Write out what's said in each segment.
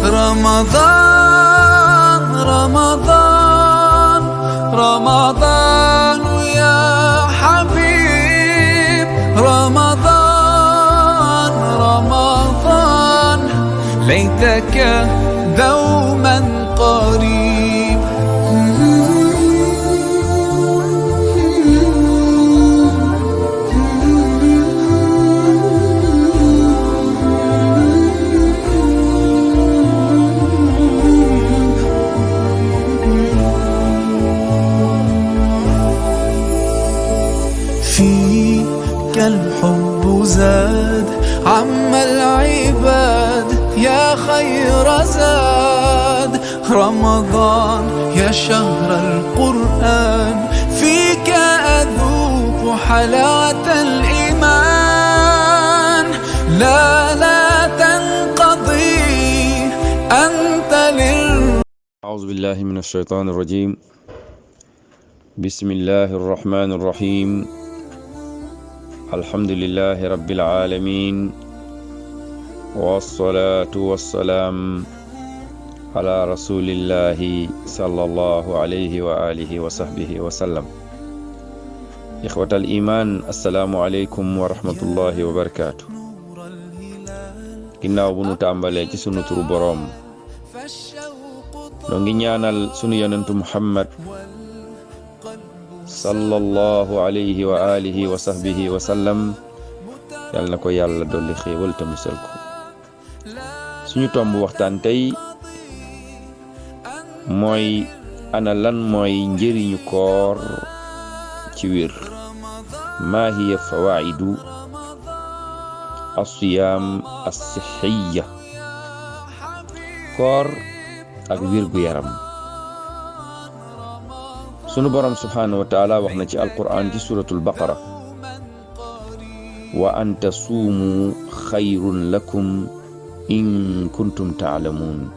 رمضان رمضان رمضان يا حبيب رمضان رمضان ليتك دوما قريب فيك الحب زاد عم العباد يا خير زاد رمضان يا شهر القرآن فيك أذوق حلاوة الإيمان لا تنقضي أنت أعوذ بالله من الشيطان الرجيم بسم الله الرحمن الرحيم الحمد لله رب العالمين والصلاة والسلام على رسول الله صلى الله عليه وآله وصحبه وسلم إخوة الإيمان السلام عليكم ورحمة الله وبركاته ginnaaw bu nu tàmbalee ci sunu turu boroom noo ngi ñaanal sunu yonentu Muhammad sallallahu alayhi wa alihi wa sahbihi wa sallam yal na ko yàlla dolli xéewal te musal ko suñu tomb waxtaan tey mooy ana lan mooy njëriñu koor ci wér maa hiya fawaidu as-siyaam as-sihhiyya koor ak wér gu yaram sunu borom subhanahu wa taala wax na ci alquran ci suratul baqara wa an tasuumu xayrun lakum in kuntum taalamuun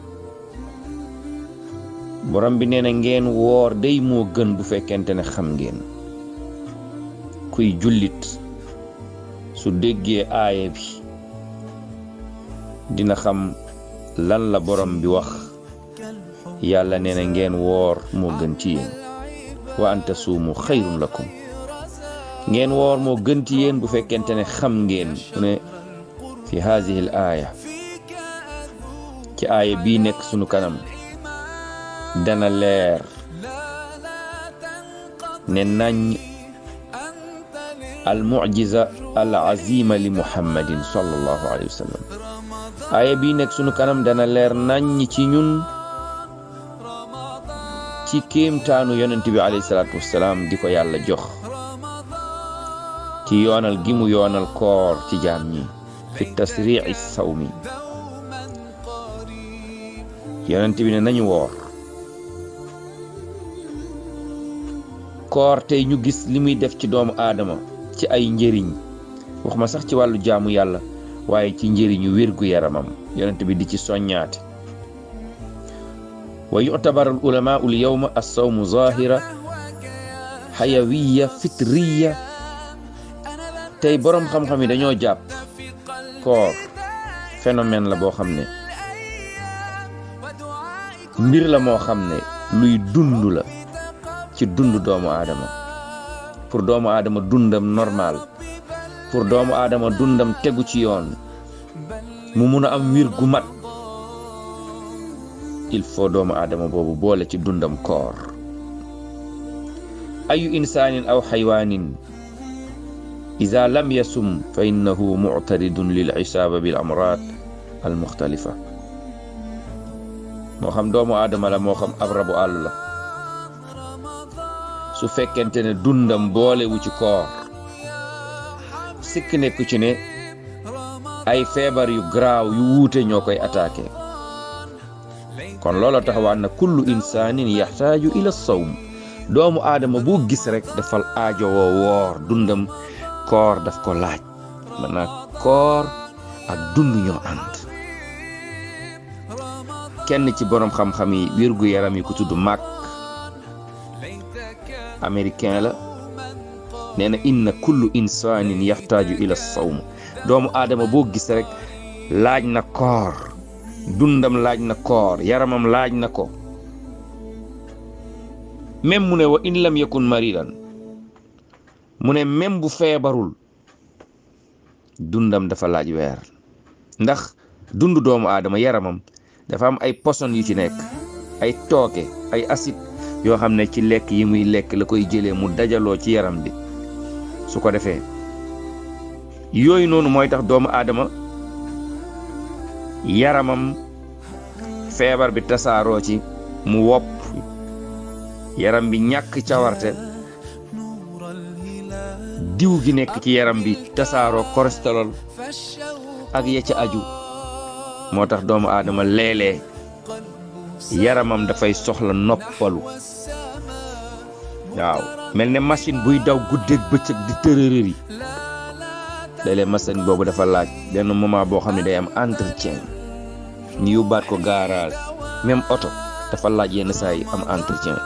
borom bi nee na ngeen woor day moo gën bu fekkente ne xam ngeen kuy jullit su déggee aaya bi dina xam lan la borom bi wax yàlla nee na ngeen woor moo gën ci yéen wa an tasuumu xayrun lakum ngeen woor moo gën ci yéen bu fekkente ne xam ngeen mu ne fi haadihi l aaya ci aaya bii nekk sunu kanam dana leer ne nañ al mu'jiza al azima li muhammadin sallallahu alayhi wa sallam aaya bii nekk sunu kanam dana leer nañ ci ñun ci kéemtaanu yonent bi alayhi salaatu wassalaam di ko yàlla jox ci yoonal gi mu yoonal koor ci jaam ñi fi tasriici sawmi yonent bi ne nañu woor koor tey ñu gis li muy def ci doomu aadama ci ay njëriñ waxuma sax ci wàllu jaamu yàlla waaye ci njëriñu wérgu yaramam yonent bi di ci soññaate wa yu'tabaru al ulamaa'u al yawma as-sawmu zaahira xayawiya fitriya tey boroom xam-xam yi dañoo jàpp koor phénomène la boo xam ne mbir la moo xam ne luy dund la ci dund doomu aadama pour doomu aadama dundam normal pour doomu aadama dundam tegu ci yoon mu mun a am wir gu mat il faut doomu aadama boobu boole ci dundam koor ayu insaanin aw xaywaanin iza lam yasum fa innahu mu'taridun lil isaaba bil amraad al muxtalifa moo xam doomu aadama la moo xam ab rabu àll la su fekkente ne dundam boolewu ci koor sikk nekku ci ne ay feebar yu garaaw yu wuute ñoo koy attaqué kon loola taxawaan na kullu insaanin yaxtaaju ila sawm doomu aadama bu gis rek dafal aajowoo woor dundam koor daf ko laaj maanaam koor ak dund ñoo ànd kenn ci borom xam-xam yi wérgu yaram yi ku tudd Mack américain la nee na inna kullu insaanin yaxtaaju ila sawm doomu aadama boo gis rek laaj na koor dundam laaj na koor, yaramam laaj na ko. même mu ne wa in lam yakun maridan, mu ne même bu feebarul dundam dafa laaj weer. ndax dundu doomu aadama yaramam dafa am ay poson yu ci nekk, ay tooke, ay acide yoo xam ne ci lekk yi muy lekk la koy jëlee mu dajaloo ci yaram bi. su ko defee yooyu noonu mooy tax doomu aadama yaramam feebar bi tasaaroo ci, mu wopp, yaram bi ñàkk cawarte, diw gi nekk ci yaram bi tasaaroo, cholestérol ak ya ca aju. moo tax doomu aadama léeg-léeg yaramam dafay soxla noppalu. waaw mel ne machine buy daw guddeeg bëccëg di tërërëri, léeg-léeg machine boobu dafa laaj benn moment boo xam ne day am entretien, ñu yóbbaat ko garage. même oto dafa laaj yenn saa yi am entretien,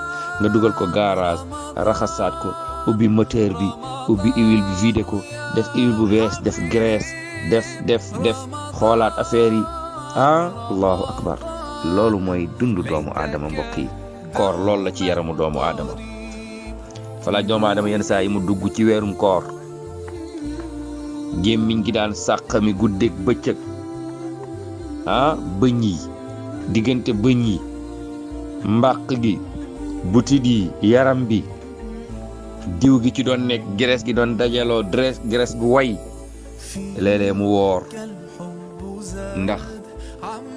nga dugal ko garage, raxasaat ko, ubbi moteur bi, ubbi huile bi, vidé ko, def huile bu bees, def graisse, def xoolaat affaire yi. allahu akbar. loolu mooy dundu doomu aadama mbokk yi. koor loolu la ci yaramu doomu aadama. fa laaj doomu aadama yenn saa yi mu dugg ci weerum koor, gémmiñ gi daan sàqami guddeeg bëccëg, bëñ yi, diggante bëñ yi, mbàq gi, butit yi, yaram bi, diw gi ci doon nekk, graisse gi doon dajaloo, graisse gu way. léeg-léeg mu woor ndax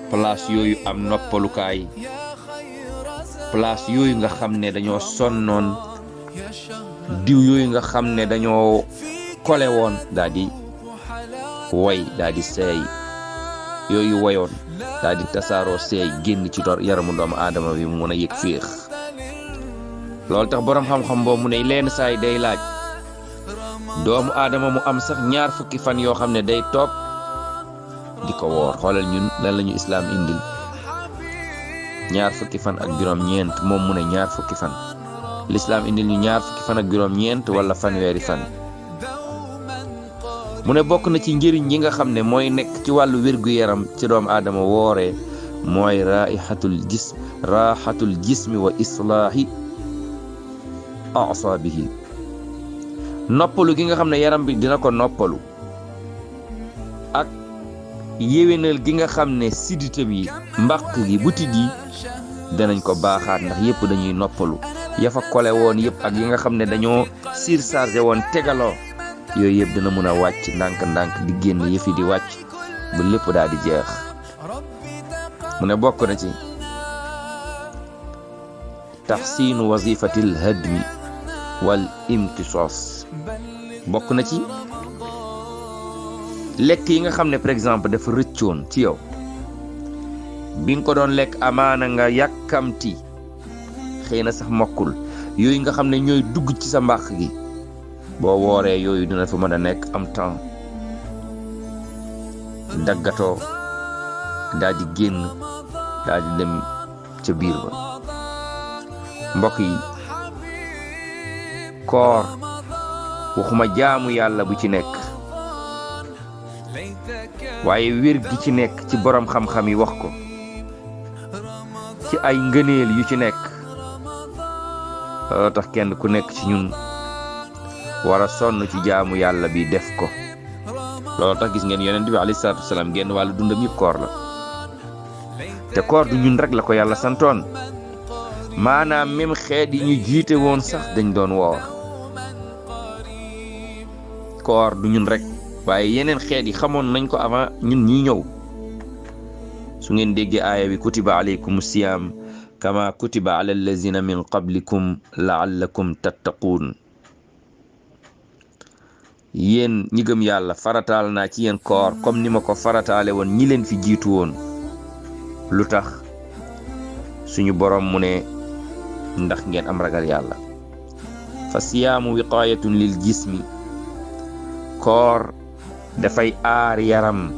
place yooyu am noppalukaay, place yooyu nga xam ne dañoo sonnoon, diw yooyu nga xam ne dañoo kole woon daal di way, daal di seey. yooyu woyoon daal di tasaaroo, seey, génn ci yaramu doomu aadama bi mu mën a yëg féex. loolu tax boroom xam-xam boobu mu ne leen saay day laaj doomu aadama mu am sax 20 fukki fan yoo xam ne day toog di ko woor. xoolal ñun lan lañu islaam indil, 20 fukki fan ak juróom-ñeent, moom mu ne 20 fukki fan. lislaam indil ñu 20 fukki fan ak juróom-ñeent wala fanweeri fan. mu ne bokk na ci njëriñ yi nga xam ne mooy nekk ci wàllu wér-gu-yaram ci doomu aadama wooree, mooy raaxatul jismi wa islaahi asaabihi. noppalu gi nga xam ne yaram bi dina ko noppalu, ak yéwénal gi nga xam ne siditam yi, mbàq gi, butit yi danañ ko baaxaat, ndax yëpp dañuy noppalu. ya fa kole woon yëpp ak yi nga xam ne dañoo surchargé woon tegaloo, yooyu yëpp dina mën a wàcc ndànk-ndànk, di génn yëfi di wàcc ba lépp daal di jeex. mu ne bokk na ci taxsiinu wazifatil hadmi wal imtisaas. bokk na ci lekk yi nga xam ne par exemple dafa rëccoon ci yow, bi nga ko doon lekk amaana nga yàkkamti, xëy na sax mokkul, yooyu nga xam ne ñooy dugg ci sa mbàq gi, boo wooree yooyu dina fa mën a nekk am temps, daggatoo, daal di génn, daal di dem ca biir ba. mbokk yi, koor waxuma jaamu yàlla bu ci nekk, waaye wér gi ci nekk ci borom xam-xam yi wax ko, ci ay ngëneel yu ci nekk. loolu tax kenn ku nekk ci ñun war a sonn ci jaamu yàlla bi def ko. loolu tax gis ngeen yonent bi alayhi salaatu wasalaam genn wàllu dundam yëpp koor la. te koor du ñun rek la ko yàlla santoon, maanaam même xeet yi ñu jiite woon sax dañ doon woor. koor du ñun rek, waaye yeneen xeet yi xamoon nañ ko avant ñun ñi ñëw. su ngeen déggee aaya bi kutiba alaykum siyaam kama kutiba ala allazina min qablikum laallakum tattaquun. yéen ñi gëm yàlla farataal naa ci yéen koor comme ni ma ko farataale woon ñi leen fi jiitu woon. lu tax? suñu borom mu ne ndax ngeen am ragal yàlla. fa siyaamu wiqaayatun lil jismi, koor dafay aar yaram,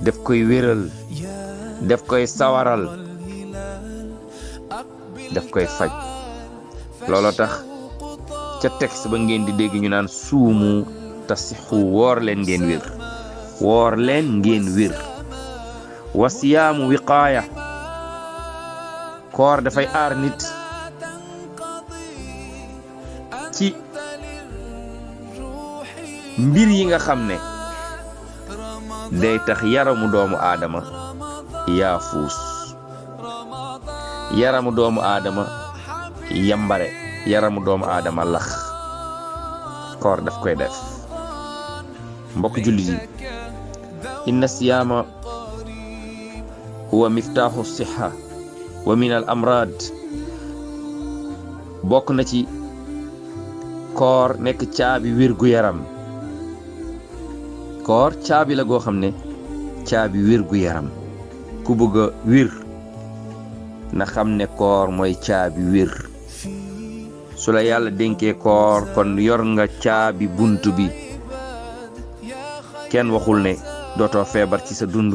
daf koy wéral, daf koy sawaral, daf koy faj. looloo tax ca texte ba ngeen di dégg ñu naan suumu tasixu, woor leen ngeen wér, woor leen ngeen wér. wa siyaamu wiqaaya koor dafay aar nit ci mbir yi nga xam ne day tax yaramu doomu aadama yaafuus, yaramu doomu aadama yambare, yaramu doomu aadama lax. koor daf koy def. mbokk jullit yi, inna siyaama huwa miftaaxu sixa wa min al amraad. bokk na ci koor nekk caabi wér gu yaram. koor caabi la goo xam ne caabi wér gu yaram. ku bëgg a wér na xam ne koor mooy caabi wér. su la yàlla dénkee koor kon yor nga caabi buntu bi. kenn waxul ne dootoo feebar ci sa dund,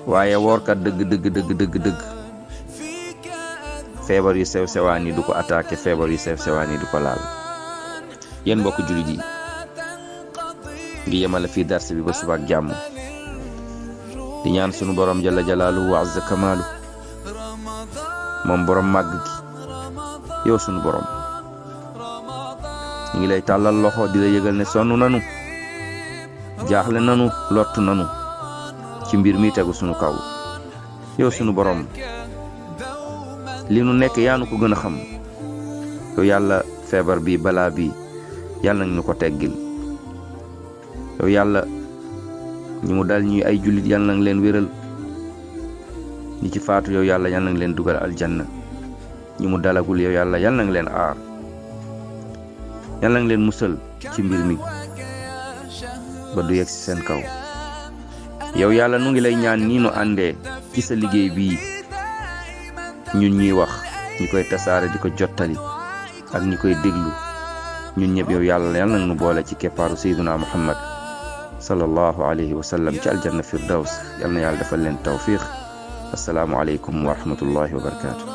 waaye woorkat dëgg feebar yu sew sewaan yi du ko attaqué, feebar yu sew sewaan yi du ko laal. yéen mbokk jullit yi, ngi yemale fii darse bi ba suba ak jàmm. di ñaan sunu borom jalla jalaaluhu wa azza kamaalu, moom borom màgg gi, yow sunu borom ñu ngi lay tàllal loxo di la yëgal ne sonn nanu, jaaxle nanu, lottu nanu ci mbir mi tegu sunu kaw. yow sunu borom li nu nekk yaa nu ko gën a xam. yow yàlla feebar bi, balaa bi yàlla nañ nu ko teggil. yow yàlla ñi mu dal ñuy ay jullit yàlla nañ leen wéral. ñi ci faatu yow yàlla yàlla nañ leen dugal aljanna. ñi mu dalagul yow yàlla nañ leen aar, yàlla nañ leen musal ci mbir mi ba du yegg ci seen kaw. yow yàlla nu ngi lay ñaan nii nu àndee ci sa liggéey bii, ñun ñuy wax, ñi koy tasaare di ko jottali ak ñi koy déglu, ñun ñëpp yow yàlla nag nu boole ci keppaaru sayyiduna muhammad sallallahu alayhi wa sallam ci aljanna firdaws. yal na yàlla defal leen tawfiq. assalaamu aleykum wa rahmatullahi wa barakaatu.